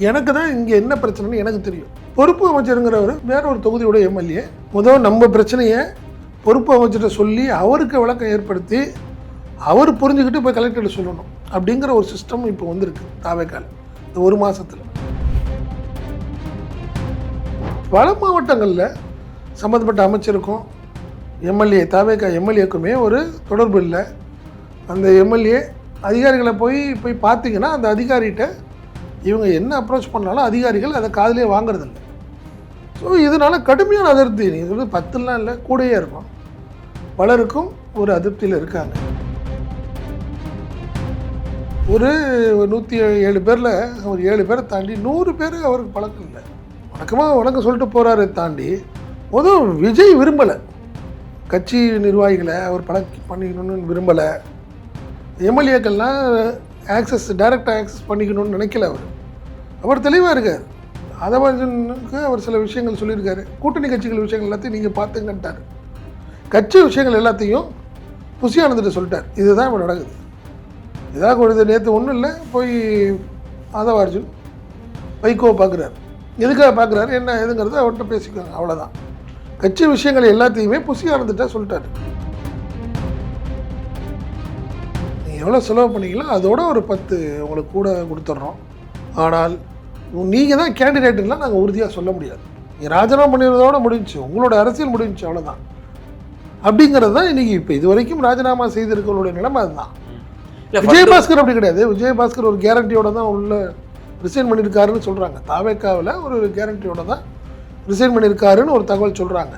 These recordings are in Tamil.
எனக்கு தான் இங்கே என்ன பிரச்சனைன்னு எனக்கு தெரியும். பொறுப்பு அமைச்சருங்கிறவர் வேற ஒரு தொகுதியோட எம்எல்ஏ. முதல் நம்ம பிரச்சனையை பொறுப்பு அமைச்சர்கிட்ட சொல்லி அவருக்கு விளக்கம் ஏற்படுத்தி அவர் புரிஞ்சுக்கிட்டு போய் கலெக்டர்கிட்ட சொல்லணும் அப்படிங்கிற ஒரு சிஸ்டம் இப்போ வந்திருக்கு தாவேக்கால இந்த ஒரு மாதத்தில். பல மாவட்டங்களில் சம்மந்தப்பட்ட அமைச்சருக்கும் எம்எல்ஏ தாவேக்கா எம்எல்ஏக்குமே ஒரு தொடர்பு இல்லை. அந்த எம்எல்ஏ அதிகாரிகளை போய் பார்த்தீங்கன்னா அந்த அதிகாரிகிட்ட இவங்க என்ன அப்ரோச் பண்ணாலும் அதிகாரிகள் அதை காதிலே வாங்குறதில்ல. ஸோ இதனால் கடுமையான அதிருப்தி, இது 10லாம் இல்லை கூடயே இருக்கும். பலருக்கும் ஒரு அதிருப்தியில் இருக்காங்க. ஒரு 107 பேரில் ஒரு 7 பேரை தாண்டி 100 பேர் அவருக்கு பழக்கம் இல்லை. வணக்கம் சொல்லிட்டு போகிறாரு தாண்டி முதல் விஜய் விரும்பலை, கட்சி நிர்வாகிகளை அவர் பண்ணிக்கணும்னு விரும்பலை. எம்எல்ஏக்கள்லாம் டைரெக்டாக ஆக்சஸ் பண்ணிக்கணும்னு நினைக்கல. அவர் தெளிவாக இருக்கார். அதவர்ஜனுக்கு அவர் சில விஷயங்கள் சொல்லியிருக்காரு. கூட்டணி கட்சிகள் விஷயங்கள் எல்லாத்தையும் நீங்கள் பார்த்துங்கன்ட்டார். கட்சி விஷயங்கள் எல்லாத்தையும் புசியானந்திட்ட சொல்லிட்டார். இதுதான் இப்போ நடக்குது. இதாக கொடுத்து நேற்று ஒன்றும் இல்லை, போய் ஆதவார்ஜுன் வைகோவை பார்க்குறாரு. எதுக்காக பார்க்குறாரு என்ன எதுங்கிறத அவர்கிட்ட பேசிக்குவாங்க, அவ்வளோதான். கட்சி விஷயங்கள் எல்லாத்தையுமே புசியானந்திட்ட சொல்லிட்டாரு. எவ்வளோ செலவு பண்ணிங்களோ அதோட ஒரு 10 உங்களுக்கு கூட கொடுத்துட்றோம். ஆனால் நீங்கள் தான் கேண்டிடேட்டுலாம் நாங்கள் உறுதியாக சொல்ல முடியாது. நீங்கள் ராஜினாமா பண்ணிடுறதோட முடிஞ்சு, உங்களோட அரசியல் முடிஞ்சு, அவ்வளோதான். அப்படிங்கிறது தான் இன்றைக்கி இப்போ இது வரைக்கும் ராஜினாமா செய்திருக்கிறவங்களுடைய நிலைமை அதுதான். விஜயபாஸ்கர் அப்படி கிடையாது. விஜயபாஸ்கர் ஒரு கேரண்டியோட தான் உள்ள ரிசைன் பண்ணியிருக்காருன்னு சொல்கிறாங்க. தாவேக்காவில் ஒரு கேரண்டியோட தான் ரிசைன் பண்ணியிருக்காருன்னு ஒரு தகவல் சொல்கிறாங்க.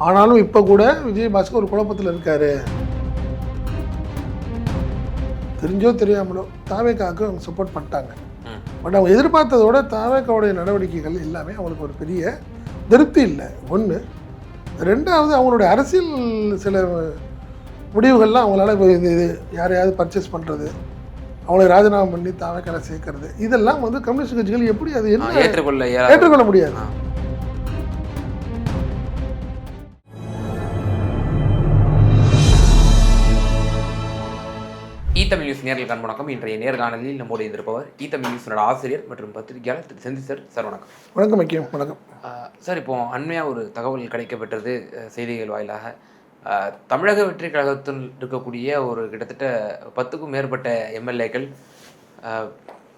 ஆனாலும் இப்போ கூட விஜயபாஸ்கர் ஒரு குழப்பத்தில் இருக்கார். தெரிஞ்சோ தெரியாமலோ தாவேக்காவுக்கு அவங்க சப்போர்ட் பண்ணிட்டாங்க. பட் அவங்க எதிர்பார்த்ததோட தாவேக்காவுடைய நடவடிக்கைகள் எல்லாமே அவங்களுக்கு ஒரு பெரிய திருப்தி இல்லை. ஒன்று. ரெண்டாவது, அவங்களுடைய அரசியல் சில முடிவுகள்லாம் அவங்களால இது யாரையாவது பர்ச்சேஸ் பண்ணுறது, அவங்களை ராஜினாமா பண்ணி தாவேக்கால சேர்க்கறது, இதெல்லாம் கம்யூனிஸ்ட் கட்சிகள் எப்படி அது என்ன ஏற்றுக்கொள்ள முடியாது. ஈத்தமிழ் நியூஸ் நேர்களுக்கு வணக்கம். இன்றைய நேர்காணலில் நம்மோடு இருந்திருப்பவர் ஈத்தமிழ் நியூஸோட ஆசிரியர் மற்றும் பத்திரிகையாளர் திரு செந்தில் சார். சார் வணக்கம். வணக்கம் ஐக்கியம். வணக்கம் சார். இப்போ அண்மையாக ஒரு தகவல் கிடைக்கப்பட்டது செய்திகள் வாயிலாக. தமிழக வெற்றி கழகத்தில் இருக்கக்கூடிய ஒரு கிட்டத்தட்ட 10க்கும் மேற்பட்ட எம்எல்ஏக்கள்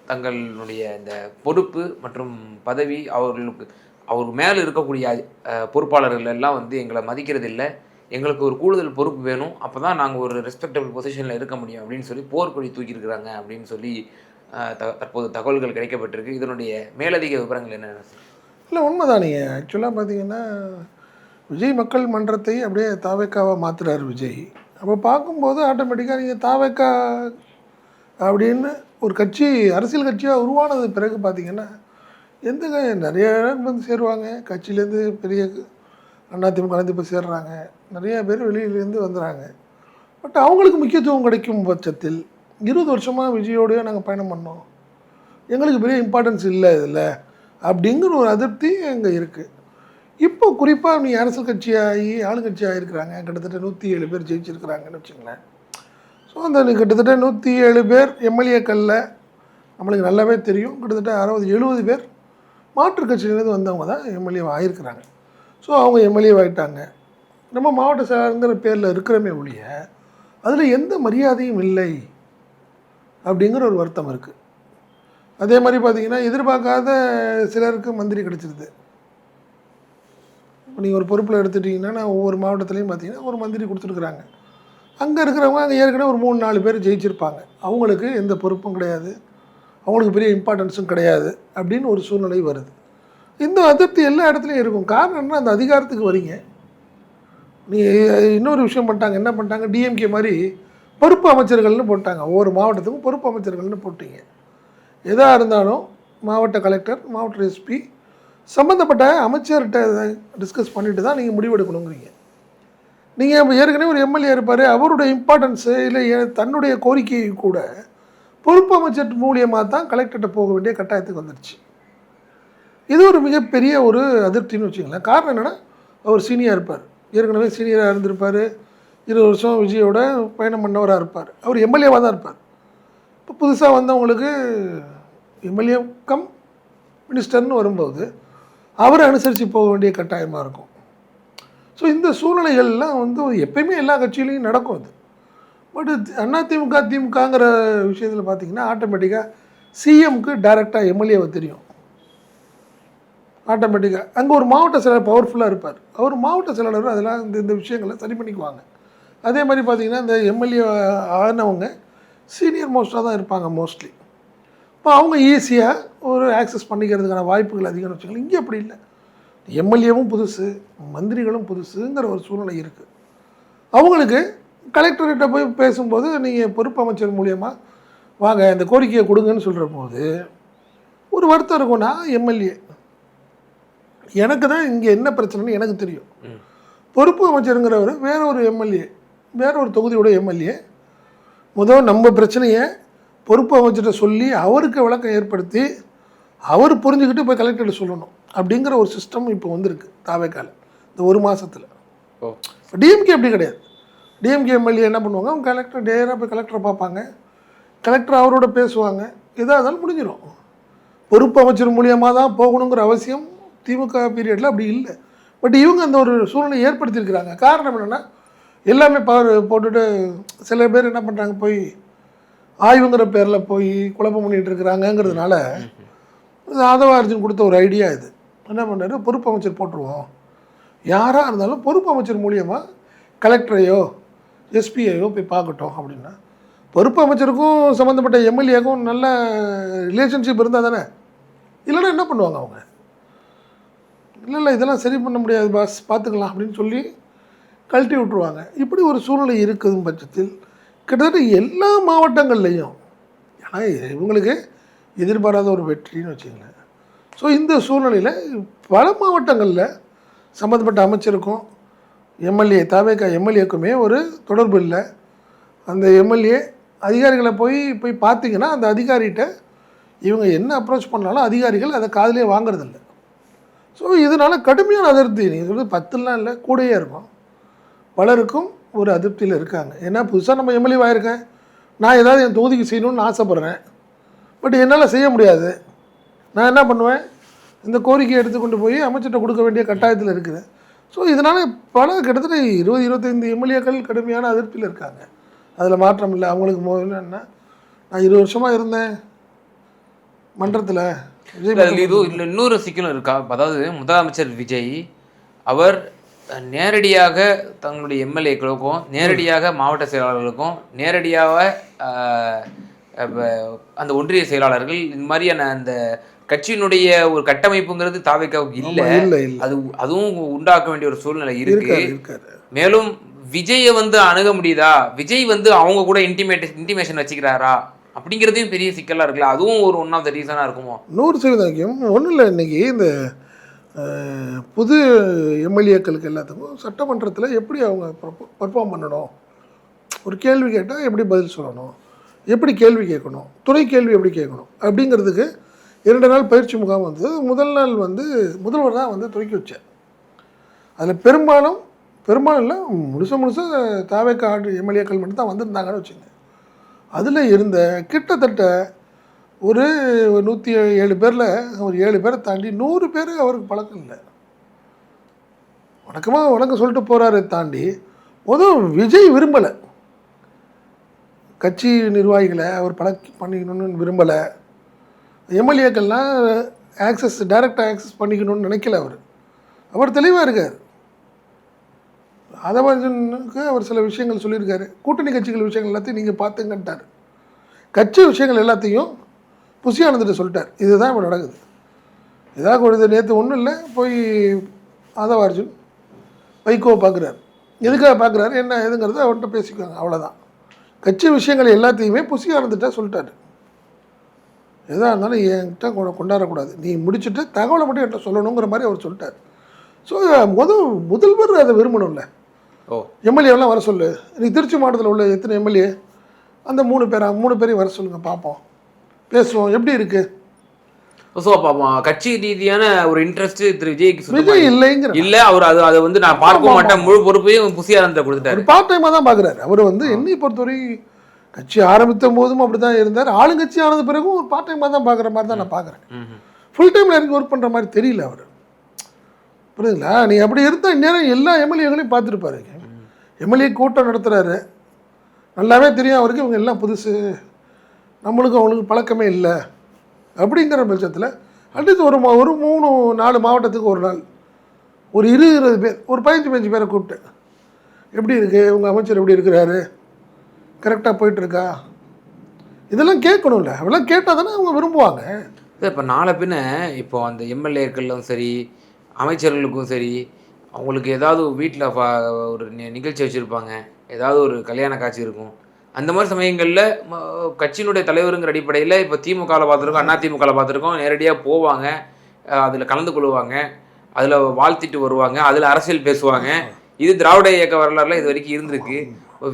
தங்களுடைய இந்த பொறுப்பு மற்றும் பதவி அவர் மேலே இருக்கக்கூடிய பொறுப்பாளர்கள் எல்லாம் எங்களை மதிக்கிறது இல்லை, எங்களுக்கு ஒரு கூடுதல் பொறுப்பு வேணும், அப்போ தான் நாங்கள் ஒரு ரெஸ்பெக்டபிள் பொசிஷனில் இருக்க முடியும் அப்படின்னு சொல்லி போர்க்கொடி தூக்கியிருக்கிறாங்க அப்படின்னு சொல்லி தற்போது தகவல்கள் கிடைக்கப்பட்டிருக்கு. இதனுடைய மேலதிக விவரங்கள் என்னென்ன? இல்லை, உண்மைதான். நீங்கள் ஆக்சுவலாக பார்த்தீங்கன்னா விஜய் மக்கள் மன்றத்தை அப்படியே தாவேக்காவாக மாற்றுறாரு விஜய். அப்போ பார்க்கும்போது ஆட்டோமேட்டிக்காக நீங்கள் தாவேக்கா அப்படின்னு ஒரு கட்சி அரசியல் கட்சியாக உருவானது பிறகு பார்த்தீங்கன்னா நிறைய பேர் சேருவாங்க. கட்சியிலேருந்து பெரிய அதிமுக கலந்து இப்போ சேர்றாங்க. நிறைய பேர் வெளியிலேருந்து வந்துடுறாங்க. பட் அவங்களுக்கு முக்கியத்துவம் கிடைக்கும் பட்சத்தில் 20 வருஷமாக விஜயோடையே நாங்கள் பயணம் பண்ணோம், எங்களுக்கு பெரிய இம்பார்ட்டன்ஸ் இல்லை இதில் அப்படிங்கிற ஒரு அதிருப்தி அங்கே இருக்குது. இப்போ குறிப்பாக நீ அரசியல் கட்சியாகி ஆளுங்கட்சியாக இருக்கிறாங்க, கிட்டத்தட்ட 107 பேர் ஜெயிச்சிருக்கிறாங்கன்னு வச்சுங்களேன். ஸோ அந்த கிட்டத்தட்ட 107 பேர் எம்எல்ஏக்களில் நம்மளுக்கு நல்லாவே தெரியும், கிட்டத்தட்ட 60-70 பேர் மாற்றுக் கட்சியிலேருந்து வந்தவங்க தான் எம்எல்ஏ ஆகியிருக்கிறாங்க. ஸோ அவங்க எம்எல்ஏ ஆகிட்டாங்க. நம்ம மாவட்ட செயலாளருங்கிற பேரில் இருக்கிறமே ஒழிய அதில் எந்த மரியாதையும் இல்லை அப்படிங்கிற ஒரு வருத்தம் இருக்குது. அதே மாதிரி பார்த்திங்கன்னா எதிர்பார்க்காத சிலருக்கு மந்திரி கிடச்சிருது. இப்போ நீங்கள் ஒரு பொறுப்பில் எடுத்துட்டிங்கன்னா நான் ஒவ்வொரு மாவட்டத்துலேயும் பார்த்திங்கன்னா ஒரு மந்திரி கொடுத்துருக்குறாங்க. அங்கே இருக்கிறவங்க அங்கே ஏற்கனவே ஒரு 3-4 பேர் ஜெயிச்சிருப்பாங்க. அவங்களுக்கு எந்த பொறுப்பும் கிடையாது, அவங்களுக்கு பெரிய இம்பார்ட்டன்ஸும் கிடையாது அப்படின்னு ஒரு சூழ்நிலை வருது. இந்த அதிருப்தி எல்லா இடத்துலையும் இருக்கும். காரணம் என்ன, அந்த அதிகாரத்துக்கு வரீங்க. நீங்கள் இன்னொரு விஷயம் பண்ணிட்டாங்க. என்ன பண்ணிட்டாங்க, டிஎம்கே மாதிரி பொறுப்பு அமைச்சர்கள்னு போட்டாங்க. ஒவ்வொரு மாவட்டத்துக்கும் பொறுப்பு அமைச்சர்கள்னு போட்டிங்க. எதாக இருந்தாலும் மாவட்ட கலெக்டர், மாவட்ட எஸ்பி சம்மந்தப்பட்ட அமைச்சர்கிட்ட டிஸ்கஸ் பண்ணிட்டு தான் நீங்கள் முடிவெடுக்கணுங்கிறீங்க. நீங்கள் ஏற்கனவே ஒரு எம்எல்ஏ இருப்பார், அவருடைய இம்பார்ட்டன்ஸு இல்லை தன்னுடைய கோரிக்கையை கூட பொறுப்பு அமைச்சர் மூலியமாக தான் கலெக்டர்கிட்ட போக வேண்டிய கட்டாயத்துக்கு வந்துடுச்சு. இது ஒரு மிகப்பெரிய ஒரு அதிருப்தின்னு வச்சுங்களேன். காரணம் என்னென்னா, அவர் சீனியராக இருப்பார், ஏற்கனவே சீனியராக இருந்திருப்பார், 20 வருஷம் விஜயோட பயணம் பண்ணவராக இருப்பார், அவர் எம்எல்ஏவாக தான் இருப்பார். இப்போ புதுசாக வந்தவங்களுக்கு எம்எல்ஏ கம் மினிஸ்டர்னு வரும்போது அவரை அனுசரித்து போக வேண்டிய கட்டாயமாக இருக்கும். ஸோ இந்த சூழ்நிலைகள்லாம் வந்து எப்பயுமே எல்லா கட்சியிலையும் நடக்கும் அது. பட் அதிமுக திமுகங்கிற விஷயத்தில் பார்த்தீங்கன்னா ஆட்டோமேட்டிக்காக சிஎம்க்கு டைரெக்டாக எம்எல்ஏவை தெரியும். ஆட்டோமேட்டிக்காக அங்கே ஒரு மாவட்ட செயலாளர் பவர்ஃபுல்லாக இருப்பார். அவர் மாவட்ட செயலாளர் அதெல்லாம் இந்த விஷயங்களை சரி பண்ணிக்குவாங்க. அதே மாதிரி பார்த்திங்கன்னா இந்த எம்எல்ஏ ஆனவங்க சீனியர் மோஸ்ட்டாக தான் இருப்பாங்க மோஸ்ட்லி. இப்போ அவங்க ஈஸியாக ஒரு ஆக்சஸ் பண்ணிக்கிறதுக்கான வாய்ப்புகள் அதிகம்னு வச்சுக்கலாம். இங்கே அப்படி இல்லை. எம்எல்ஏவும் புதுசு, மந்திரிகளும் புதுசுங்கிற ஒரு சூழ்நிலை இருக்குது. அவங்களுக்கு கலெக்டர்கிட்ட போய் பேசும்போது நீங்கள் பொறுப்பு அமைச்சர் மூலியமாக வாங்க இந்த கோரிக்கையை கொடுங்கன்னு சொல்கிற போது ஒரு வருத்தம் இருக்கும். நான் எம்எல்ஏ, எனக்கு தான் இங்கே என்ன பிரச்சனைன்னு எனக்கு தெரியும். பொறுப்பு அமைச்சருங்கிறவர் வேற ஒரு எம்எல்ஏ, வேற ஒரு தொகுதியோட எம்எல்ஏ, முதல் நம்ம பிரச்சனையை பொறுப்பு அமைச்சர்கிட்ட சொல்லி அவருக்கு விளக்கம் ஏற்படுத்தி அவர் புரிஞ்சுக்கிட்டு போய் கலெக்டர்கிட்ட சொல்லணும் அப்படிங்கிற ஒரு சிஸ்டம் இப்போ வந்திருக்கு தாவேக்கால இந்த ஒரு மாதத்தில். டிஎம்கே அப்படி கிடையாது. டிஎம்கே எம்எல்ஏ என்ன பண்ணுவாங்க, அவங்க கலெக்டர் டேராக போய் கலெக்டரை பார்ப்பாங்க, கலெக்டர் அவரோட பேசுவாங்க, எதாக இருந்தாலும் முடிஞ்சிடும். பொறுப்பு அமைச்சர் மூலியமாக தான் போகணுங்கிற அவசியம் திமுக பீரியடில் அப்படி இல்லை. பட் இவங்க அந்த ஒரு சூழ்நிலை ஏற்படுத்தியிருக்கிறாங்க. காரணம் என்னென்னா எல்லாமே பவர் போட்டுட்டு சில பேர் என்ன பண்ணுறாங்க, போய் ஆய்வுங்கிற பேரில் போய் குழப்பம் பண்ணிகிட்டு இருக்கிறாங்கங்கிறதுனால ஆதவ அர்ஜுன் கொடுத்த ஒரு ஐடியா இது. என்ன பண்ணுறாரு, பொறுப்பு அமைச்சர் போட்டுருவோம், யாராக இருந்தாலும் பொறுப்பு அமைச்சர் மூலியமாக கலெக்டரையோ எஸ்பிஐயோ போய் பார்க்கட்டும் அப்படின்னா, பொறுப்பு அமைச்சருக்கும் சம்மந்தப்பட்ட எம்எல்ஏக்கும் நல்ல ரிலேஷன்ஷிப் இருந்தால் தானே. இல்லைன்னா என்ன பண்ணுவாங்க அவங்க, இல்லை இதெல்லாம் சரி பண்ண முடியாது பாஸ் பார்த்துக்கலாம் அப்படின்னு சொல்லி கழட்டி விட்ருவாங்க. இப்படி ஒரு சூழ்நிலை இருக்கும் பட்சத்தில் கிட்டத்தட்ட எல்லா மாவட்டங்கள்லேயும், ஏன்னா இவங்களுக்கு எதிர்பாராத ஒரு வெற்றின்னு வச்சுங்களேன். ஸோ இந்த சூழ்நிலையில் பல மாவட்டங்களில் சம்மந்தப்பட்ட அமைச்சருக்கும் எம்எல்ஏ தாவேக்கா எம்எல்ஏக்குமே ஒரு தொடர்பு இல்லை. அந்த எம்எல்ஏ அதிகாரிகளை போய் பார்த்தீங்கன்னா அந்த அதிகாரிகிட்ட இவங்க என்ன அப்ரோச் பண்ணாலும் அதிகாரிகள் அதை காதிலே வாங்குறதில்ல. ஸோ இதனால் கடுமையான அதிருப்தி, நீங்கள் சொல்கிறது 10லாம் இல்லை கூடயே இருக்கும், பலருக்கும் ஒரு அதிருப்தியில் இருக்காங்க. ஏன்னா புதுசாக நம்ம எம்எல்ஏ ஆகிருக்கேன், நான் ஏதாவது என் தொகுதிக்கு செய்யணும்னு ஆசைப்பட்றேன், பட் என்னால் செய்ய முடியாது. நான் என்ன பண்ணுவேன், இந்த கோரிக்கையை எடுத்துக்கொண்டு போய் அமைச்சர்கிட்ட கொடுக்க வேண்டிய கட்டாயத்தில் இருக்குது. ஸோ இதனால் பல கிட்டத்தட்ட 20-25 எம்எல்ஏக்கள் கடுமையான அதிருப்தியில் இருக்காங்க. அதில் மாற்றம் இல்லை. அவங்களுக்கு முதல்ல என்ன, நான் 20 வருஷமாக இருந்தேன் மன்றத்தில். இல்லை இன்னொரு சிக்கலும் இருக்கா, அதாவது முதலமைச்சர் விஜய் அவர் நேரடியாக தங்களுடைய எம்எல்ஏக்களுக்கும் நேரடியாக மாவட்ட செயலாளர்களுக்கும் நேரடியாக அந்த ஒன்றிய செயலாளர்கள் இந்த மாதிரியான அந்த கட்சியினுடைய ஒரு கட்டமைப்புங்கிறது தாவேக்காவுக்கு இல்லை. அதுவும் உண்டாக்க வேண்டிய ஒரு சூழ்நிலை இருக்கு. மேலும் விஜயை அணுக முடியுதா, விஜய் அவங்க கூட இன்டிமேஷன் வச்சுக்கிறாரா அப்படிங்கிறதையும் பெரிய சிக்கலாக இருக்குல்ல. அதுவும் ஒரு ஒன் ஆஃப் த ரீசனாக இருக்குமோ? 100% ஒன்றும் இல்லை. இன்றைக்கி இந்த புது எம்எல்ஏக்களுக்கு எல்லாத்துக்கும் சட்டமன்றத்தில் எப்படி அவங்க பர்ஃபார்ம் பண்ணணும், ஒரு கேள்வி கேட்டால் எப்படி பதில் சொல்லணும், எப்படி கேள்வி கேட்கணும், துணை கேள்வி எப்படி கேட்கணும் அப்படிங்கிறதுக்கு 2 நாள் பயிற்சி முகாம் வந்தது. முதல் நாள் முதல்வர் தான் துவக்கி வச்சார். அதில் பெரும்பாலும் இல்லை, முழுசாக தாவேக்கா எம்எல்ஏக்கள் மட்டும் தான் வந்திருந்தாங்கன்னு வச்சுங்க. அதில் இருந்த கிட்டத்தட்ட ஒரு 107 பேரில் ஒரு 7 பேரை தாண்டி 100 பேர் அவருக்கு பழக்கம் இல்லை. வணக்கம் சொல்லிட்டு போகிறாரு தாண்டி விஜய் விரும்பலை, கட்சி நிர்வாகிகளை அவர் பண்ணிக்கணும்னு விரும்பலை, எம்எல்ஏக்கள்லாம் டைரெக்டாக ஆக்சஸ் பண்ணிக்கணும்னு நினைக்கல. அவர் தெளிவாக இருக்கார். அதவனுக்கு அவர் சில விஷயங்கள் சொல்லியிருக்காரு. கூட்டணி கட்சிகள் விஷயங்கள் எல்லாத்தையும் நீங்கள் பார்த்துங்கன்ட்டார். கட்சி விஷயங்கள் எல்லாத்தையும் புசியானந்திட்ட சொல்லிட்டார். இதுதான் இப்போ நடக்குது. ஏதாவது ஒரு நேற்று ஒன்றும் இல்லை, போய் ஆதவ அர்ஜுன் வைகோவை பார்க்குறாரு. எதுக்காக பார்க்குறாரு என்ன எதுங்கிறத அவர்கிட்ட பேசிக்குவாங்க, அவ்வளோதான். கட்சி விஷயங்கள் எல்லாத்தையுமே புசியானந்திட்ட சொல்லிட்டார். எதாக இருந்தாலும் என்கிட்ட கொண்டாடக்கூடாது, நீ முடிச்சுட்டு தகவலை மட்டும் என்கிட்ட சொல்லணுங்கிற மாதிரி அவர் சொல்லிட்டார். ஸோ முதல்வர் அதை விரும்பணும்ல. எம்எல்ஏலாம் வர சொல்லு, நீ திருச்சி மாவட்டத்தில் உள்ள எத்தனை எம்எல்ஏ அந்த 3 பேரையும் வர சொல்லுங்கள், பார்ப்போம், பேசுவோம், எப்படி இருக்குது. ஸோ அப்போ கட்சி ரீதியான ஒரு இன்ட்ரெஸ்ட் திரு விஜய் இல்லைங்கிற இல்லை. அவர் அதை நான் பார்க்க மாட்டேன், முழு பொறுப்பையும் புசியானந்த கொடுத்துட்டாரு. பார்ட் டைமாக தான் பார்க்குறாரு. அவர் என்னை பொறுத்தவரை கட்சி ஆரம்பித்த போதும் அப்படி தான் இருந்தார். ஆளுங்கட்சி ஆனது பிறகும் ஒரு பார்ட் டைமாக தான் பார்க்குற மாதிரி தான் நான் பார்க்குறேன். ஃபுல் டைமில் இறங்கி ஒர்க் பண்ணுற மாதிரி தெரியல அவர். புரியுதுங்களா? நீ அப்படி இருந்தால் இந்நேரம் எல்லா எம்எல்ஏகளையும் பார்த்துருப்பாரு. எம்எல்ஏ கூட்டம் நடத்துகிறாரு, நல்லாவே தெரியும் அவருக்கு இவங்க எல்லாம் புதுசு, நம்மளுக்கும் அவங்களுக்கு பழக்கமே இல்லை அப்படிங்கிற பட்சத்தில் அட்லீஸ்ட் ஒரு 3-4 மாவட்டத்துக்கு ஒரு நாள் ஒரு 20 பேர், ஒரு 15 பேரை கூப்பிட்டு எப்படி இருக்குது உங்கள் அமைச்சர், எப்படி இருக்கிறாரு, கரெக்டாக போயிட்டுருக்கா, இதெல்லாம் கேட்கணும்ல. அதெல்லாம் கேட்டால் தானே அவங்க விரும்புவாங்க. இப்போ நாளை பின்ன இப்போ அந்த எம்எல்ஏக்களும் சரி அமைச்சர்களுக்கும் சரி அவங்களுக்கு ஏதாவது வீட்டில் ஒரு நிகழ்ச்சி வச்சுருப்பாங்க, ஏதாவது ஒரு கல்யாண காட்சி இருக்கும். அந்த மாதிரி சமயங்களில் கட்சியினுடைய தலைவருங்கிற அடிப்படையில் இப்போ திமுகவில் பார்த்துருக்கோம், அதிமுகவில் பார்த்துருக்கோம், நேரடியாக போவாங்க, அதில் கலந்து கொள்வாங்க, அதில் வாழ்த்திட்டு வருவாங்க, அதில் அரசியல் பேசுவாங்க. இது திராவிட இயக்க வரலாறுல இது வரைக்கும் இருந்திருக்கு.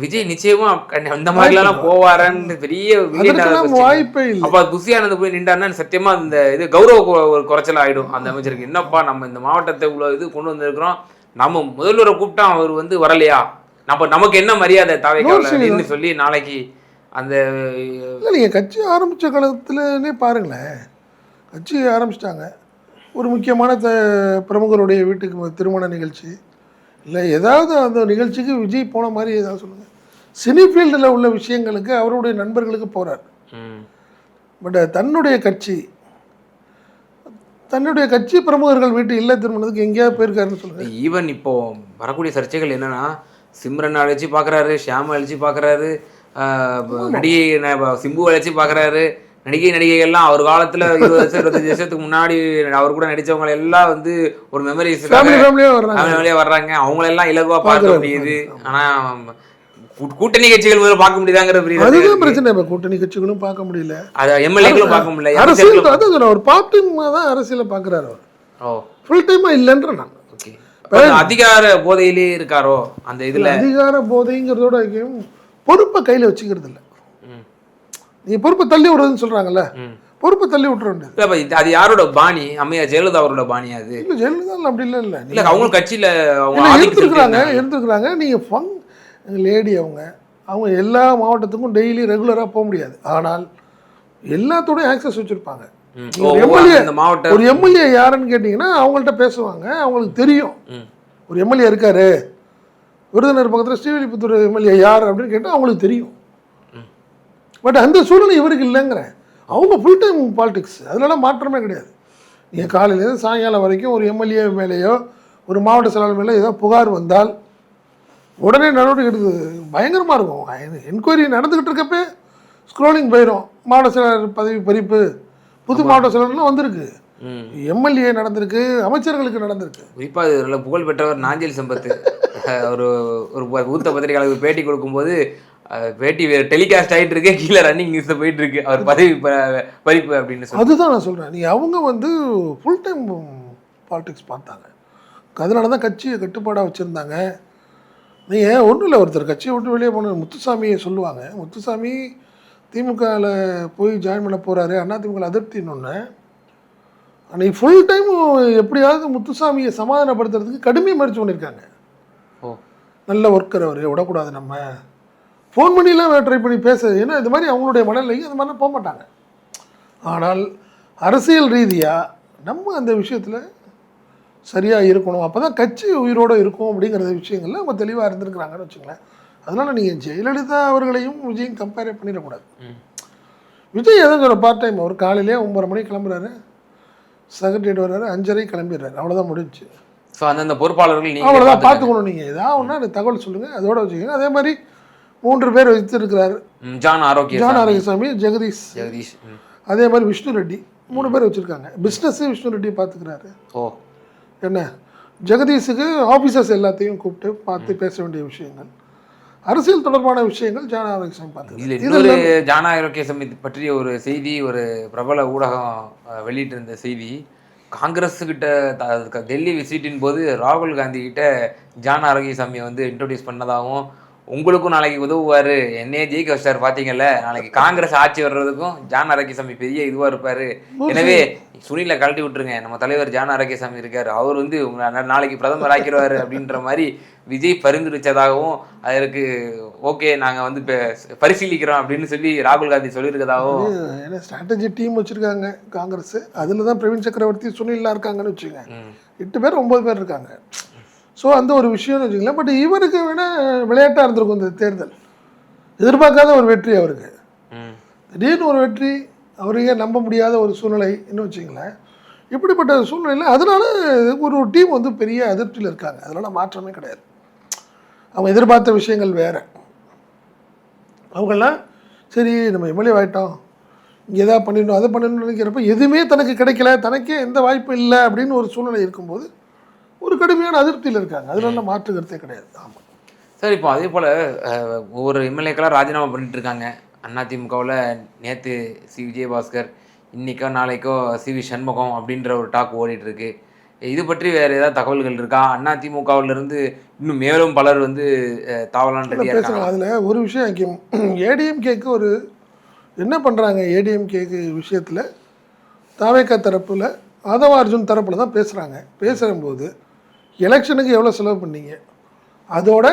விஜய் நிச்சயமா அந்த மாதிரிலாம் போவாரன்னு பெரிய வாய்ப்பே இல்லை. அப்ப புஷியானது போய் நின்றாருன்னா சத்தியமா இந்த இது கௌரவ ஒரு குறைச்சல் ஆயிடும் அந்த அமைச்சருக்கு. என்னப்பா நம்ம இந்த மாவட்டத்தை இவ்வளவு இது கொண்டு வந்திருக்கிறோம், நம்ம முதல்வரை கூப்பிட்டா அவர் வரலையா, நமக்கு என்ன மரியாதை தாவைக்காவில்னு சொல்லி நாளைக்கு அந்த நீங்கள் கட்சி ஆரம்பித்த காலத்துலன்னே பாருங்களேன். கட்சி ஆரம்பிச்சிட்டாங்க, ஒரு முக்கியமான பிரமுகருடைய வீட்டுக்கு திருமண நிகழ்ச்சி இல்லை ஏதாவது அந்த நிகழ்ச்சிக்கு விஜய் போன மாதிரி ஏதாவது சொல்லுங்கள். சினி ஃபீல்டில் உள்ள விஷயங்களுக்கு அவருடைய நண்பர்களுக்கு போகிறார். பட் தன்னுடைய கட்சி பிரமுகர்கள் வீட்டு இல்லை திருமணத்துக்கு எங்கேயாவது போயிருக்காருன்னு சொல்லுங்கள். ஈவன் இப்போ வரக்கூடிய சர்ச்சைகள் என்னன்னா, சிம்ரன் அழைச்சி பார்க்குறாரு, ஷியாமை அழைச்சி பார்க்குறாரு, நடிகை சிம்பு அழைச்சி பார்க்குறாரு. நடிகைகள்லாம் அவர் காலத்தில் 20 வருஷம் 25 வருஷத்துக்கு முன்னாடி அவர் கூட நடித்தவங்க எல்லாம் ஒரு மெமரிஸ் வர்றாங்க. அவங்களெல்லாம் இலகுவாக பார்க்க முடியுது. ஆனால் கூட்டணி கட்சிகள் முதல்ல பார்க்க முடியுதாங்கிற பிரச்சனை. இப்போ கூட்டணி கட்சிகளும் பார்க்க முடியல, அது எம்எல்ஏக்களும் பார்க்க முடியல. அரசியல் அதான் ஒரு பார்ட் டைமாக தான் அரசியலை பார்க்குறாரு அவர். ஃபுல் டைமாக இல்லைன்ற நான் அதிகார போதையிலே இருக்காரோ அந்த இதில். அதிகார போதைங்கிறதோட பொறுப்பை கையில் வச்சுக்கிறது இல்லை. நீ பொறுப்பை தள்ளி விடுறதுன்னு சொல்றாங்கல்ல, பொறுப்பை தள்ளி விட்டுற வேண்டியது. அது யாரோட பாணி? அம்மையா ஜெயலலிதா அவரோட பாணி. அது இல்லை ஜெயலலிதா அப்படி இல்லை. அவங்க கட்சியில் இருந்துருக்குறாங்க. நீங்கள் லேடி அவங்க எல்லா மாவட்டத்துக்கும் டெய்லி ரெகுலராக போக முடியாது. ஆனால் எல்லாத்தோடையும் ஆக்சஸ் வச்சுருப்பாங்க. ஒரு எம்எல்ஏ யாருன்னு கேட்டிங்கன்னா அவங்கள்ட்ட பேசுவாங்க, அவங்களுக்கு தெரியும் ஒரு எம்எல்ஏ இருக்காரு, விருதுநகர் பக்கத்தில் ஸ்ரீவில்லிபுத்தூர் எம்எல்ஏ யார் அப்படின்னு கேட்டால் அவங்களுக்கு தெரியும். பட் அந்த சூழ்நிலை இவருக்கு இல்லைங்கிறேன். அவங்க ஃபுல் டைம் பாலிடிக்ஸ், அதனால மாற்றமே கிடையாது. நீங்கள் காலையிலேருந்து சாயங்காலம் வரைக்கும் ஒரு எம்எல்ஏ மேலேயோ ஒரு மாவட்ட செயலாளர் மேலே ஏதோ புகார் வந்தால் உடனே நடவடிக்கை எடுத்து பயங்கரமாக இருக்கும். என்கொயரி நடந்துக்கிட்டு இருக்கப்பே ஸ்க்ரோலிங் போயிடும். மாவட்ட செயலாளர் பதவி பறிப்பு, புது மாவட்ட செயலாளர்லாம் வந்திருக்கு, எம்எல்ஏ நடந்திருக்கு, அமைச்சர்களுக்கு நடந்திருக்கு. குறிப்பாக இதில் புகழ் பெற்றவர் நாஞ்சில் சம்பத்து ஒரு ஊத்த பத்திரிகையாளருக்கு பேட்டி கொடுக்கும்போது பேட்டி டெலிகாஸ்ட் ஆகிட்டு இருக்கு, கீழே ரன்னிங் நியூஸில் போயிட்டு இருக்கு அவர் பதவி பறிப்பு அப்படின்னு சொல்லி. அதுதான் நான் சொல்கிறேன். அவங்க ஃபுல் டைம் பாலிடிக்ஸ் பார்த்தாங்க, அதனால தான் கட்சியை கட்டுப்பாடாக வச்சுருந்தாங்க. நீங்கள் ஒன்றும் இல்லை, ஒருத்தர் கட்சியை விட்டு வெளியே போன முத்துசாமியை சொல்லுவாங்க. முத்துசாமி திமுகவில் போய் ஜாயின் பண்ண போகிறாரு, அதிமுக அதிருப்தின்னு. அன்றைக்கி ஃபுல் டைம் எப்படியாவது முத்துசாமியை சமாதானப்படுத்துறதுக்கு கடுமையாக முயற்சி பண்ணியிருக்காங்க. நல்ல ஒர்க்கர் அவர், விடக்கூடாது, நம்ம ஃபோன் பண்ணிலாம் ட்ரை பண்ணி பேச. ஏன்னா இது மாதிரி அவங்களுடைய மனநிலையும் அந்த மாதிரிலாம் போக மாட்டாங்க. ஆனால் அரசியல் ரீதியாக நம்ம அந்த விஷயத்தில் சரியாக இருக்கணும், அப்போ தான் கட்சி உயிரோடு இருக்கும் அப்படிங்கிற விஷயங்களில் அவங்க தெளிவாக இருந்திருக்கிறாங்கன்னு வச்சுங்களேன். அதனால் நீங்கள் ஜெயலலிதா அவர்களையும் விஜயும் கம்பேரே பண்ணிடக்கூடாது. விஜய் எதாவது ஒரு பார்ட் டைம், அவர் காலையிலே 9:30 மணிக்கு கிளம்புறாரு, செக்ரட்டரியேட் வர்றாரு, 5:30 கிளம்பிடுறாரு, அவ்வளோதான் முடிஞ்சு. ஸோ அந்தந்த பொறுப்பாளர்கள் அவ்வளோதான் பார்த்துக்கணும். நீங்கள் ஏதாவது ஒன்றா எனக்கு தகவல் சொல்லுங்கள், அதோட வச்சுக்கோங்க. அதே மாதிரி 3 பேர் வச்சுருக்கிறாரு, ஜான் ஆரோக்கியசாமி, ஜெகதீஷ், அதே மாதிரி விஷ்ணு ரெட்டி, 3 பேர் வச்சுருக்காங்க. பிஸ்னஸ்ஸு விஷ்ணு ரெட்டி பார்த்துக்கிறாரு. என்ன ஜெகதீஷுக்கு ஆஃபீஸர்ஸ் எல்லாத்தையும் கூப்பிட்டு பார்த்து பேச வேண்டிய விஷயங்கள், அரசியல் தொடர்பான விஷயங்கள் ஜான ஆரோக்கியசாமி பார்த்து. இது ஜான ஆரோக்கியசாமி பற்றிய ஒரு செய்தி ஒரு பிரபல ஊடகம் வெளியிட்டிருந்த செய்தி. காங்கிரஸ் கிட்ட டெல்லி விசிட்டின் போது ராகுல் காந்தி கிட்ட ஜான ஆரோக்கியசாமியை இன்ட்ரோடியூஸ் பண்ணதாகவும் உங்களுக்கும் நாளைக்கு உதவுவார், என்னையே ஜெயிக்க வச்சார் பார்த்தீங்கல்ல, நாளைக்கு காங்கிரஸ் ஆட்சி வர்றதுக்கும் ஜான் ஆரோக்கியசாமி பெரிய இதுவாக இருப்பார். எனவே சுனிலை கழட்டி விட்டுருங்க, நம்ம தலைவர் ஜான் ஆரோக்கியசாமி இருக்கார், அவர் வந்து நாளைக்கு பிரதமர் ஆக்கிடுவார் அப்படின்ற மாதிரி விஜய் பரிந்துரைச்சதாகவும் அதற்கு ஓகே நாங்கள் வந்து பரிசீலிக்கிறோம் அப்படின்னு சொல்லி ராகுல் காந்தி சொல்லியிருக்கதாகவும். ஏன்னா ஸ்ட்ராட்டஜி டீம் வச்சுருக்காங்க காங்கிரஸ், அதில் தான் பிரவீன் சக்கரவர்த்தி சுனில்லாம் இருக்காங்கன்னு வச்சுங்க, 8 பேர் 9 பேர் இருக்காங்க. ஸோ அந்த ஒரு விஷயம்னு வச்சுக்கலாம். பட் இவருக்கு வேணால் விளையாட்டாக இருந்திருக்கும் இந்த தேர்தல், எதிர்பார்க்காத ஒரு வெற்றி அவருக்கு, திடீர்னு ஒரு வெற்றி, அவரையே நம்ப முடியாத ஒரு சூழ்நிலை இன்னும் வச்சுங்களேன். இப்படிப்பட்ட சூழ்நிலையில் அதனால ஒரு டீம் வந்து பெரிய அதிருப்தியில் இருக்காங்க, அதனால் மாற்றமே கிடையாது. அவங்க எதிர்பார்த்த விஷயங்கள் வேறு, அவங்கெல்லாம் சரி நம்ம எம்எல்ஏ ஆகிட்டோம், இங்கே எதாவது பண்ணிடணும் அதை பண்ணணும்னு நினைக்கிறப்ப எதுவுமே தனக்கு கிடைக்கல, தனக்கே எந்த வாய்ப்பும் இல்லை அப்படின்னு ஒரு சூழ்நிலை இருக்கும்போது ஒரு கடுமையான அதிருப்தியில் இருக்காங்க, அதனால மாற்று கருத்தே கிடையாது. ஆமாம் சார், இப்போ அதே போல் ஒவ்வொரு எம்எல்ஏக்கெல்லாம் ராஜினாமா பண்ணிட்டு இருக்காங்க. அதிமுகவில் நேற்று விஜயபாஸ்கர், இன்றைக்கோ நாளைக்கோ வி சண்முகம் அப்படின்ற ஒரு டாக் ஓடிட்டுருக்கு. இது பற்றி வேறு ஏதாவது தகவல்கள் இருக்கா? அதிமுகவிலிருந்து இன்னும் மேலும் பலர் வந்து தாவலான்னு பேசுகிறாங்க. அதில் ஒரு விஷயம், ஏடிஎம்கேக்கு ஒரு என்ன பண்ணுறாங்க, ஏடிஎம்கேக்கு விஷயத்தில் தாவேகா தரப்பில் ஆதவ அர்ஜுன் தரப்பில் தான் பேசுகிறாங்க. பேசும்போது எலெக்ஷனுக்கு எவ்வளோ செலவு பண்ணீங்க, அதோட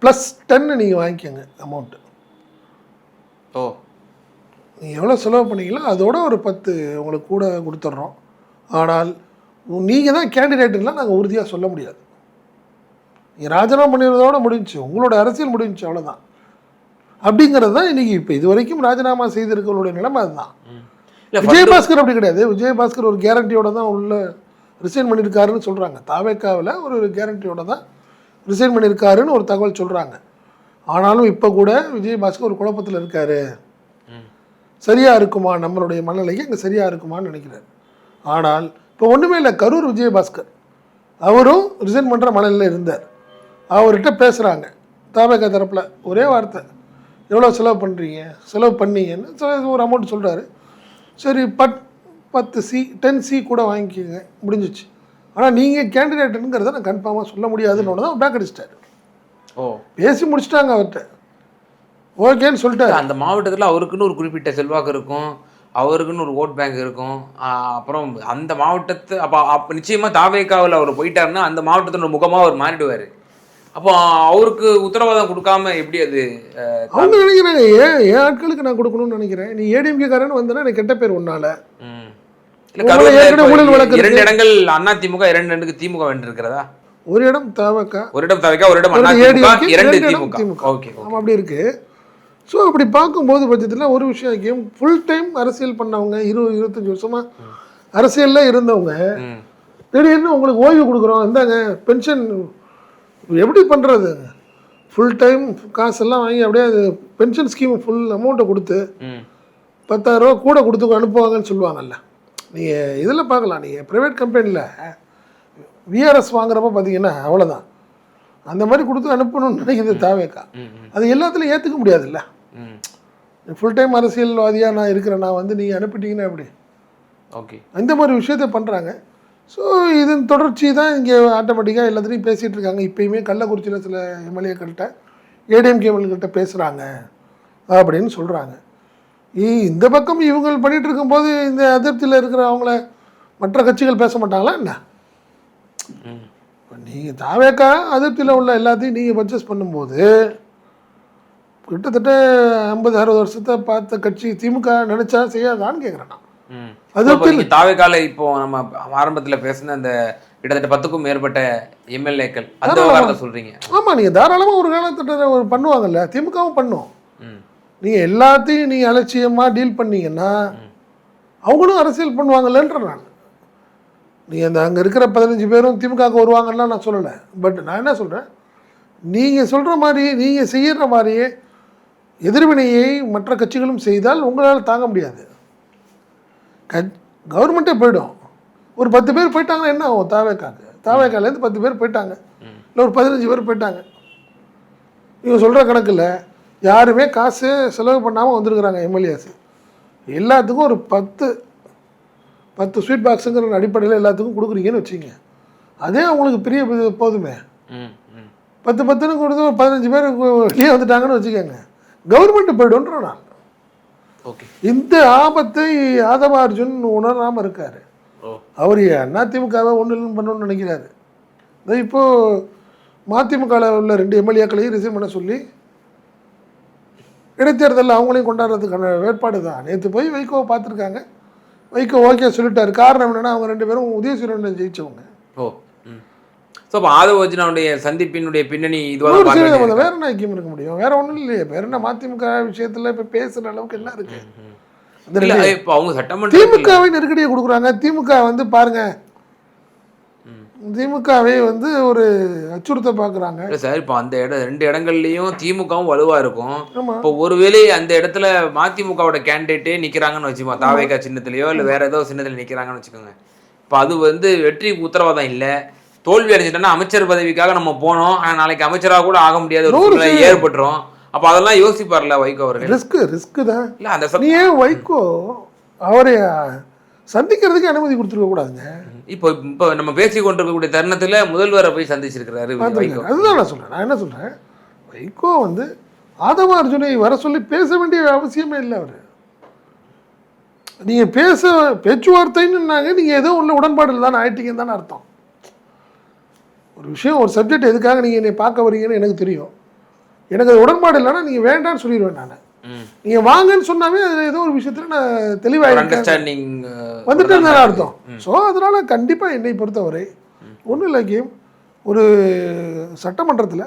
+10 நீங்கள் வாங்கிக்கோங்க அமௌண்ட்டு. ஓ, நீங்கள் எவ்வளோ செலவு பண்ணீங்களோ அதோட ஒரு 10 உங்களுக்கு கூட கொடுத்துட்றோம். ஆனால் நீங்கள் தான் கேண்டிடேட்டுலாம் நாங்கள் உறுதியாக சொல்ல முடியாது, நீங்கள் ராஜினாமா பண்ணிடுறதோட முடிஞ்சிச்சு, உங்களோட அரசியல் முடிஞ்சிச்சு, அவ்வளோதான். அப்படிங்கிறது தான் இன்றைக்கி இப்போ இது வரைக்கும் ராஜினாமா செய்திருக்கிறவங்களுடைய நிலைமை அதுதான். விஜயபாஸ்கர் அப்படி கிடையாது. விஜயபாஸ்கர் ஒரு கேரண்டியோட தான் உள்ள ரிசைன் பண்ணியிருக்காருன்னு சொல்கிறாங்க. தாவேக்காவில் ஒரு கேரண்டியோட தான் ரிசைன் பண்ணியிருக்காருன்னு ஒரு தகவல் சொல்கிறாங்க. ஆனாலும் இப்போ கூட விஜயபாஸ்கர் ஒரு குழப்பத்தில் இருக்கார், சரியாக இருக்குமா நம்மளுடைய மனநிலைக்கு இங்கே சரியாக இருக்குமான்னு நினைக்கிறார். ஆனால் இப்போ ஒன்றுமே இல்லை, கரூர் விஜயபாஸ்கர் அவரும் ரிசைன் பண்ணுற மனநிலையில் இருந்தார். அவர்கிட்ட பேசுகிறாங்க தாவேக்கா தரப்பில், ஒரே வார்த்தை எவ்வளோ செலவு பண்ணுறீங்க, செலவு பண்ணீங்கன்னு ஒரு அமௌண்ட் சொல்கிறாரு. சரி 10C கூட வாங்கிக்கோங்க, முடிஞ்சிச்சு. ஆனால் நீங்கள் கேண்டிடேட்டுங்கிறத நான் கன்ஃபார்மாக சொல்ல முடியாதுன்னு தான் பேக் அடிச்சிட்டாரு. ஓ, பேசி முடிச்சிட்டாங்க அவர்கிட்ட, ஓகேன்னு சொல்லிட்டாரு. அந்த மாவட்டத்தில் அவருக்குன்னு ஒரு குறிப்பிட்ட செல்வாக்கு இருக்கும், அவருக்குன்னு ஒரு ஓட் பேங்க் இருக்கும். அப்புறம் அந்த மாவட்டத்து அப்போ நிச்சயமாக தாவேக்காவில் அவர் போயிட்டாருன்னா அந்த மாவட்டத்தோட முகமாக அவர் மாறிடுவார். அப்போ அவருக்கு உத்தரவாதம் கொடுக்காம எப்படி அது? அவங்க நினைக்கிறாங்க ஏன் ஆட்களுக்கு நான் கொடுக்கணும்னு நினைக்கிறேன், நீ ஏடிஎம்கே காரன்னு வந்தனா எனக்கு கெட்ட பேர் ஒன்னால. 2 இடங்கள் அதிமுக, 2 இடத்துக்கு திமுக வென்றிருக்கிறதா? ஒரு இடம் தாவேக்கா, ஒரு இடம் தாவேக்கா, ஒரு இடம் அதிமுக, 2 திமுக. ஓகே, ஆமாம் அப்படி இருக்கு. ஸோ அப்படி பார்க்கும்போது பட்சத்தில் ஒரு விஷயம், ஃபுல் டைம் அரசியல் பண்ணவங்க 20-25 வருஷமாக அரசியலில் இருந்தவங்க திடீர்னு உங்களுக்கு ஓய்வு கொடுக்குறோம், இந்தாங்க பென்ஷன், எப்படி பண்ணுறது, ஃபுல் டைம் காசெல்லாம் வாங்கி அப்படியே அது பென்ஷன் ஸ்கீம் ஃபுல் அமௌண்ட்டை கொடுத்து 10,000 ரூபா கூட கொடுத்து அனுப்புவாங்கன்னு சொல்லுவாங்கல்ல. நீங்கள் இதில் பார்க்கலாம், நீங்கள் ப்ரைவேட் கம்பெனியில் விஆர்எஸ் வாங்குறப்ப பார்த்தீங்கன்னா அவ்வளோதான், அந்த மாதிரி கொடுத்து அனுப்பணும்னு நினைக்கிது தாவேக்கா. அது எல்லாத்துலையும் ஏற்றுக்க முடியாதுல்ல. ஃபுல் டைம் அரசியல்வாதியாக நான் இருக்கிறேன், நான் வந்து நீங்கள் அனுப்பிட்டீங்கன்னா எப்படி? ஓகே, இந்த மாதிரி விஷயத்த பண்ணுறாங்க. ஸோ இதன் தொடர்ச்சி தான் இங்கே ஆட்டோமேட்டிக்காக எல்லாத்துலேயும் பேசிகிட்டு இருக்காங்க. இப்போயுமே கள்ளக்குறிச்சியில் சில எம்எல்ஏக்கள்கிட்ட ஏடிஎம்கே எம்எல்ஏக்கிட்ட பேசுகிறாங்க அப்படின்னு சொல்கிறாங்க. இந்த பக்கம் இவங்க பண்ணிகிட்டு இருக்கும்போது இந்த அதிருப்தியில் இருக்கிற அவங்கள மற்ற கட்சிகள் பேச மாட்டாங்களா என்ன? நீங்கள் தாவேக்கா அதிருப்தியில் உள்ள எல்லாத்தையும் நீங்கள் பர்ச்சேஸ் பண்ணும்போது கிட்டத்தட்ட 50-60 வருஷத்தை பார்த்த கட்சி திமுக நினச்சா செய்யாதான்னு கேட்குறேன் நான். தாவேக்கால இப்போ நம்ம ஆரம்பத்தில் பேசின அந்த கிட்டத்தட்ட 10க்கும் மேற்பட்ட எம்எல்ஏக்கள் அந்த விவகாரத்தை சொல்றீங்க. ஆமாம், நீங்கள் தாராளமாக ஒரு காலத்திட்ட ஒரு பண்ணுவாங்கல்ல, திமுகவும் பண்ணும். நீங்கள் எல்லாத்தையும் நீங்கள் அலட்சியமாக டீல் பண்ணீங்கன்னா அவங்களும் அரசியல் பண்ணுவாங்கல்லன்ற நான். நீங்கள் அந்த அங்கே இருக்கிற 15 பேரும் திமுகவுக்கு வருவாங்கலாம் நான் சொல்லலை. பட் நான் என்ன சொல்கிறேன், நீங்கள் சொல்கிற மாதிரி நீங்கள் செய்கிற மாதிரியே எதிர்வினையை மற்ற கட்சிகளும் செய்தால் உங்களால் தாங்க முடியாது, கவர்மெண்ட்டே போயிடும். ஒரு 10 பேர் போயிட்டாங்கன்னா என்ன ஆகும்? தாவேக்காலேருந்து 10 பேர் போயிட்டாங்க, இல்லை ஒரு 15 பேர் போயிட்டாங்க. இவங்க சொல்கிற கணக்கில் யாருமே காசு செலவு பண்ணாமல் வந்துருக்குறாங்க எம்எல்ஏஸ். எல்லாத்துக்கும் ஒரு 10 ஸ்வீட் பாக்ஸுங்கிற அடிப்படையில் எல்லாத்துக்கும் கொடுக்குறீங்கன்னு வச்சுங்க, அதே அவங்களுக்கு பெரிய போதுமே. 10 கொடுத்து ஒரு 15 பேர் வெளியே வந்துட்டாங்கன்னு வச்சுக்கோங்க, கவர்மெண்ட் போய்டுன்றோம் நான். ஓகே. இந்த ஆபத்தை ஆதவ அர்ஜுன் உணராமல் இருக்கார். அவர் அதிமுகவை ஒன்றும் பண்ணணும்னு நினைக்கிறாரு. இப்போது மதிமுகவில் உள்ள 2 எம்எல்ஏக்களையும் ரிசைன் பண்ண சொல்லி இடைத்தேர்தலில் அவங்களையும் கொண்டாடுறதுக்கான வேட்பாடு தான். நேற்று போய் வைகோவை பார்த்துருக்காங்க. வைகோ ஓகே சொல்லிட்டாரு. காரணம் என்னென்னா அவங்க 2 பேரும் உதயசூரியனில் ஜெயிச்சவங்க. ஓ. ஸோ அப்போ ஆதவ அர்ஜுனாவுடைய சந்திப்பினுடைய பின்னணி இதுவாக வேற என்ன ஐக்கியம் இருக்க முடியும்? வேற ஒன்றும் இல்லையே. வேற என்ன மதிமுக விஷயத்தில் இப்போ பேசுகிற அளவுக்கு என்ன இருக்கு? இப்போ அவங்க சட்டமன்ற திமுகவை நெருக்கடியை கொடுக்குறாங்க. திமுக வந்து பாருங்க, திமுகவை வந்து ஒரு அச்சுறுத்த பார்க்குறாங்க. இல்லை சார், இப்போ அந்த 2 இடங்கள்லையும் திமுகவும் வலுவாக இருக்கும். இப்போ ஒருவேளை அந்த இடத்துல மதிமுகவோட கேண்டிடேட்டே நிற்கிறாங்கன்னு வச்சுக்கோங்க, தாவேகா சின்னத்துலையோ இல்லை வேற ஏதோ சின்னத்தில் நிற்கிறாங்கன்னு வச்சுக்கோங்க. இப்போ அது வந்து வெற்றிக்கு உத்தரவாதம் இல்லை. தோல்வி அடைஞ்சிட்டோன்னா அமைச்சர் பதவிக்காக நம்ம போனோம், ஆனால் நாளைக்கு அமைச்சராக கூட ஆக முடியாத ஒரு சூழ்நிலை ஏற்பட்டுரும். அப்போ அதெல்லாம் யோசிப்பார்ல வைகோ அவர்கள். ரிஸ்க்கு தான். இல்லை அந்த நீ ஏன் வைகோ அவரை சந்திக்கிறதுக்கு அனுமதி கொடுத்துருக்க கூடாதுங்க. இப்போ நம்ம பேசி கொண்டிருக்கக்கூடிய தருணத்தில் முதல்வரை போய் சந்திச்சிருக்கிறாரு வைகோ. அதுதான் நான் சொல்கிறேன். நான் என்ன சொல்கிறேன், வைகோ வந்து ஆதவ அர்ஜுனை வர சொல்லி பேச வேண்டிய அவசியமே இல்லை. அவர் நீங்கள் பேச்சுவார்த்தைன்னு நீங்கள் ஏதோ உள்ள உடன்பாடு தான் ஆயிட்டீங்கன்னு தானே அர்த்தம். ஒரு விஷயம், ஒரு சப்ஜெக்ட் எதுக்காக நீங்கள் என்னை பார்க்க வரீங்கன்னு எனக்கு தெரியும். எனக்கு அது உடன்பாடு இல்லைன்னா நீங்கள் வேண்டான்னு சொல்லிடுவேன். நான் நீங்கள் வாங்கன்னு சொன்னாவே அதில் ஏதோ ஒரு விஷயத்தில் நான் தெளிவாக வந்துட்டு இருந்தாலும் அர்த்தம். ஸோ அதனால் கண்டிப்பாக என்னை பொறுத்தவரை ஒன்றும் இல்லைக்கியும் ஒரு சட்டமன்றத்தில்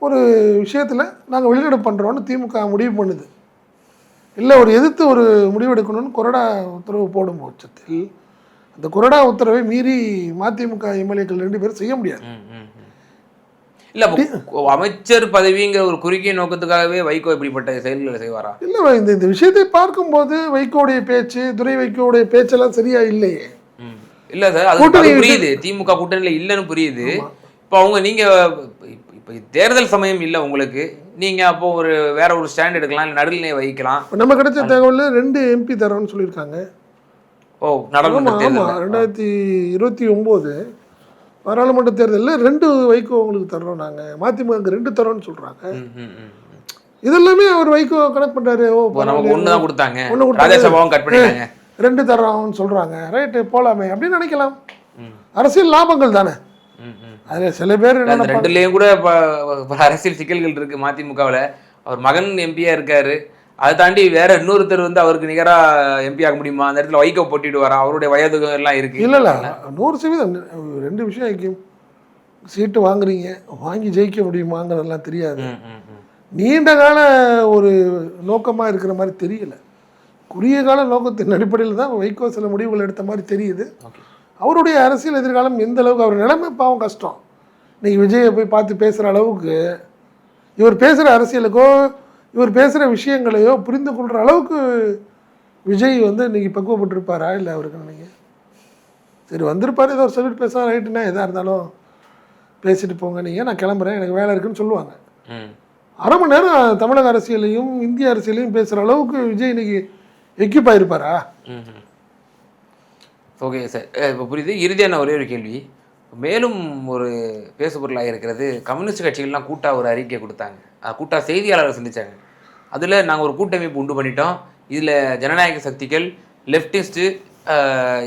ஒரு விஷயத்தில் நாங்கள் வெளிநடப்பு பண்ணுறோன்னு திமுக முடிவு பண்ணுது, இல்லை ஒரு எதிர்த்து ஒரு முடிவெடுக்கணும்னு கொறடா உத்தரவு போடும் பட்சத்தில் அந்த கொறடா உத்தரவை மீறி மதிமுக எம்எல்ஏக்கள் 2 பேரும் செய்ய முடியாது. இல்லை அமைச்சர் பதவிங்கிற ஒரு குறுகிய நோக்கத்துக்காகவே வைகோ இப்படிப்பட்ட செயல்களை செய்வாரா? இல்லை, இந்த விஷயத்தை பார்க்கும்போது வைகோடைய பேச்சு, துரை வைகோடைய பேச்செல்லாம் சரியா இல்லையே. இல்லை சார், அது புரியுது, திமுக கூட்டணியில் இல்லைன்னு புரியுது. இப்போ அவங்க இப்போ தேர்தல் சமயம் இல்லை உங்களுக்கு, நீங்கள் அப்போ ஒரு வேற ஒரு ஸ்டாண்ட் எடுக்கலாம், இல்லை நடுநிலை வைக்கலாம். நம்ம கிடைச்ச தகவல் 2 MP தரோன்னு சொல்லியிருக்காங்க. ஓ, நடக்கும். 2029 பாராளுமன்ற தேர்தலில் 2 வைகோ உங்களுக்கு தர்றோம், நாங்கள் மதிமுக 2 தரோன்னு சொல்கிறாங்க. இதெல்லாமே அவர் வைகோ கனெக்ட் பண்ணுறாரு. ஓ, நமக்கு 1 தான் கொடுத்தாங்க, ராஜ்யசபாவும் கட் பண்ணிட்டாங்க, 2 தர்றோம்னு சொல்கிறாங்க, ரைட்டு போகலாமே அப்படின்னு நினைக்கலாம். அரசியல் லாபங்கள் தானே. அதில் சில பேர் 2லேயும் கூட அரசியல் சிக்கல்கள் இருக்குது. மதிமுகவில் அவர் மகன் எம்பியாக இருக்கார், அதை தாண்டி வேற இன்னொருத்தர் வந்து அவருக்கு நிகராக எம்பி ஆக முடியுமா? அந்த இடத்துல வைகோ போட்டிட்டு வரா, அவருடைய வயது எல்லாம் இருக்கு. இல்லை 100% 2 விஷயம் ஆகிக்கும். சீட்டு வாங்குறீங்க, வாங்கி ஜெயிக்க முடியுமாங்கிறதெல்லாம் தெரியாது. நீண்ட கால ஒரு நோக்கமாக இருக்கிற மாதிரி தெரியல. குறுகிய கால நோக்கத்தின் அடிப்படையில் தான் வைகோ சில முடிவுகள் எடுத்த மாதிரி தெரியுது. அவருடைய அரசியல் எதிர்காலம் எந்த அளவுக்கு, அவர் நிலைமை பாவம் கஷ்டம். இன்னைக்கு விஜயை போய் பார்த்து பேசுகிற அளவுக்கு, இவர் பேசுகிற அரசியலுக்கோ இவர் பேசுகிற விஷயங்களையோ புரிந்து கொள்கிற அளவுக்கு விஜய் வந்து இன்றைக்கி பக்குவப்பட்டிருப்பாரா? இல்லை அவருக்கு நீங்கள் சரி வந்திருப்பார், ஏதோ சொல்லிட்டு பேசலாம், ரைட்டுண்ணா எதாக இருந்தாலும் பேசிட்டு போங்க, நீங்கள் நான் கிளம்புறேன், எனக்கு வேலை இருக்குன்னு சொல்லுவாங்க. அரை மணி நேரம் தமிழக அரசியலையும் இந்திய அரசியலையும் பேசுகிற அளவுக்கு விஜய் இன்னைக்கு எக்யூப் ஆகிருப்பாரா? ஓகே சார், இப்போ புரியுது. இறுதியான ஒரே ஒரு கேள்வி, மேலும் ஒரு பேசுபொருளாக இருக்கிறது, கம்யூனிஸ்ட் கட்சிகள்லாம் கூட்டாக ஒரு அறிக்கை கொடுத்தாங்க. கூட்டாக செய்தியாளர்கள் சந்தித்தாங்க. அதில் நாங்கள் ஒரு கூட்டமைப்பு உண்டு பண்ணிட்டோம், இதில் ஜனநாயக சக்திகள், லெஃப்டிஸ்ட்டு,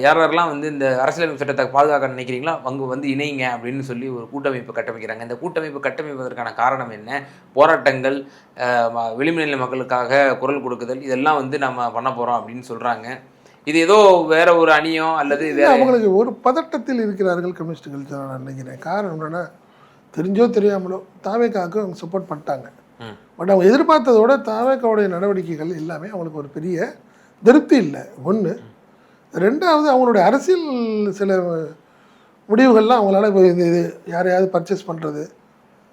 யாரெல்லாம் வந்து இந்த அரசியலமைப்பு சட்டத்தை பாதுகாக்க நினைக்கிறீங்களோ அவங்க வந்து இணைங்க அப்படின்னு சொல்லி ஒரு கூட்டமைப்பு கட்டமைக்கிறாங்க. இந்த கூட்டமைப்பு கட்டமைப்பதற்கான காரணம் என்ன? போராட்டங்கள், விளிம்புநிலை மக்களுக்காக குரல் கொடுக்குதல், இதெல்லாம் வந்து நம்ம பண்ண போகிறோம் அப்படின்னு சொல்கிறாங்க. இது ஏதோ வேற ஒரு அணியோ அல்லது அவங்களுக்கு ஒரு பதட்டத்தில் இருக்கிறார்கள் கம்யூனிஸ்டுகள் நான் நினைக்கிறேன். காரணம் என்னன்னா, தெரிஞ்சோ தெரியாமலோ தாவேக்காவுக்கு அவங்க சப்போர்ட் பண்ணிட்டாங்க. பட் அவங்க எதிர்பார்த்ததோட தாவேக்காவுடைய நடவடிக்கைகள் எல்லாமே அவங்களுக்கு ஒரு பெரிய திருப்தி இல்லை. 1. 2வது அவங்களுடைய அரசியல் சில முடிவுகள்லாம் அவங்களால இது யாரையாவது பர்ச்சேஸ் பண்ணுறது,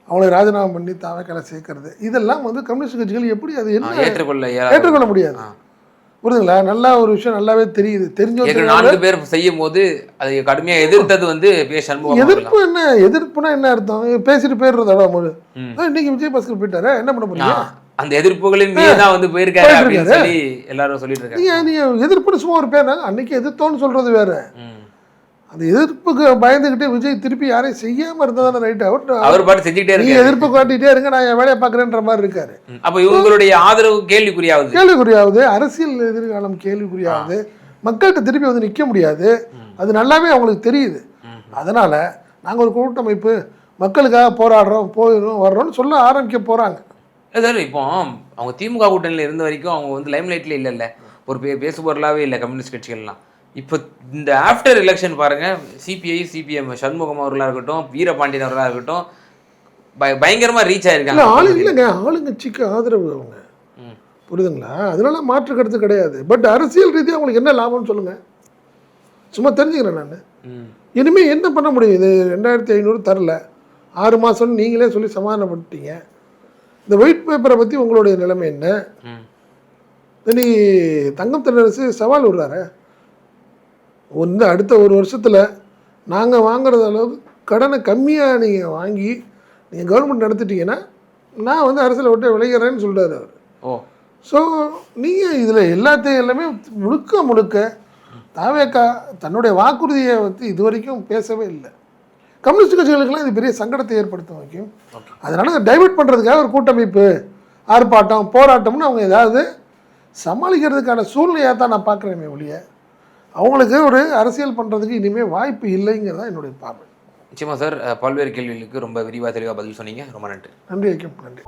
அவங்களை ராஜினாமா பண்ணி தாவேக்கால சேர்க்கறது, இதெல்லாம் வந்து கம்யூனிஸ்ட் கட்சிகள் எப்படி அது என்ன ஏற்றுக்கொள்ள முடியாது. புரியுதுங்களா? நல்லா ஒரு விஷயம் நல்லாவே தெரியுது. தெரிஞ்சோ 4 பேர் செய்யும் போது அதை கடுமையாக எதிர்த்தது வந்து எதிர்ப்பு. என்ன எதிர்ப்புனா என்ன அர்த்தம்? பேசிட்டு போயிடுறதா முழு இன்னைக்கு விஜய் பாஸ்கர் போயிட்டாரு, என்ன பண்ண முடியும்? அந்த எதிர்ப்புகளின் மீது தான் வந்து போயிருக்காரு அப்படின்னு சொல்லி எல்லாரும் சொல்லிட்டு இருக்காங்க. நீங்க எதிர்ப்புன்னு சும்மா ஒரு பேர், அன்னைக்கு எதிர்த்தோன்னு சொல்றது வேற. அந்த எதிர்ப்புக்கு பயந்துக்கிட்டே விஜய் திருப்பி யாரையும் செய்யாமல் இருந்தால் ரைட்டு. அவர் பாட்டு செஞ்சுக்கிட்டே நீங்கள் இருக்காரு. எதிர்ப்பு காட்டிகிட்டே இருங்க, நான் என் வேலையை பார்க்குறேன்ற மாதிரி இருக்காரு. அப்ப இவங்களுடைய ஆதரவு கேள்விக்குறியாவது. கேள்விக்குறியாவது, அரசியல் எதிர்காலம் கேள்விக்குறியாவது, மக்கள்கிட்ட திருப்பி வந்து நிற்க முடியாது. அது நல்லாவே அவங்களுக்கு தெரியுது. அதனால் நாங்கள் ஒரு கூட்டமைப்பு மக்களுக்காக போராடுறோம், போயிடும் வர்றோம்னு சொல்ல ஆரம்பிக்க போகிறாங்க. சார் இப்போ அவங்க திமுக கூட்டணியில் இருந்த வரைக்கும் அவங்க வந்து லைம்லைட்ல இல்லைல்ல, ஒரு பேசுபொருளாகவே இல்லை கம்யூனிஸ்ட் கட்சிகள்லாம். இப்போ இந்த ஆஃப்டர் எலெக்ஷன் பாருங்கள், சிபிஐ சிபிஎம் சண்முகம் அவர்களாக இருக்கட்டும், வீரபாண்டியன் அவர்களாக இருக்கட்டும், பயங்கரமாக ரீச் ஆகிருக்காங்க. இல்லைங்க, ஆளுங்கட்சிக்கு ஆதரவு அவங்க, புரியுதுங்களா? அதனால மாற்று கருத்து கிடையாது. பட் அரசியல் ரீதியாக அவங்களுக்கு என்ன லாபம்னு சொல்லுங்கள், சும்மா தெரிஞ்சுக்கிறேன் நான். இனிமேல் என்ன பண்ண முடியும்? இது 2500 தரல, 6 மாதம்னு நீங்களே சொல்லி சமாதானப்பட்டீங்க. இந்த ஒயிட் பேப்பரை பற்றி உங்களுடைய நிலைமை என்ன? நீ தங்கம் தென்னரசு சவால் விடுறாரு, வந்து அடுத்த ஒரு வருஷத்தில் நாங்கள் வாங்குறது அளவுக்கு கடனை கம்மியாக நீங்கள் வாங்கி நீங்கள் கவர்மெண்ட் நடத்திட்டீங்கன்னா நான் வந்து அரசியலை விட்டு விளைகிறேன்னு சொல்கிறார் அவர். ஸோ நீங்கள் இதில் எல்லாமே முழுக்க தாவேக்கா தன்னுடைய வாக்குறுதியை வந்து இது வரைக்கும் பேசவே இல்லை. கம்யூனிஸ்ட் கட்சிகளுக்கெல்லாம் இது பெரிய சங்கடத்தை ஏற்படுத்த வைக்கும். அதனால் அதை டைவெர்ட் பண்ணுறதுக்காக ஒரு கூட்டமைப்பு, ஆர்ப்பாட்டம், போராட்டம்னு அவங்க ஏதாவது சமாளிக்கிறதுக்கான சூழ்நிலையாக தான் நான் பார்க்குறேன் ஒழிய அவங்களுக்கு ஒரு அரசியல் பண்ணுறதுக்கு இனிமேல் வாய்ப்பு இல்லைங்கிறது தான் என்னுடைய பார்வை. நிச்சயமாக சார், பல்வேறு கேள்விகளுக்கு ரொம்ப விரிவாக தெளிவாக பதில் சொன்னீங்க. ரொம்ப நன்றி. நன்றி ஐக்கியம், நன்றி.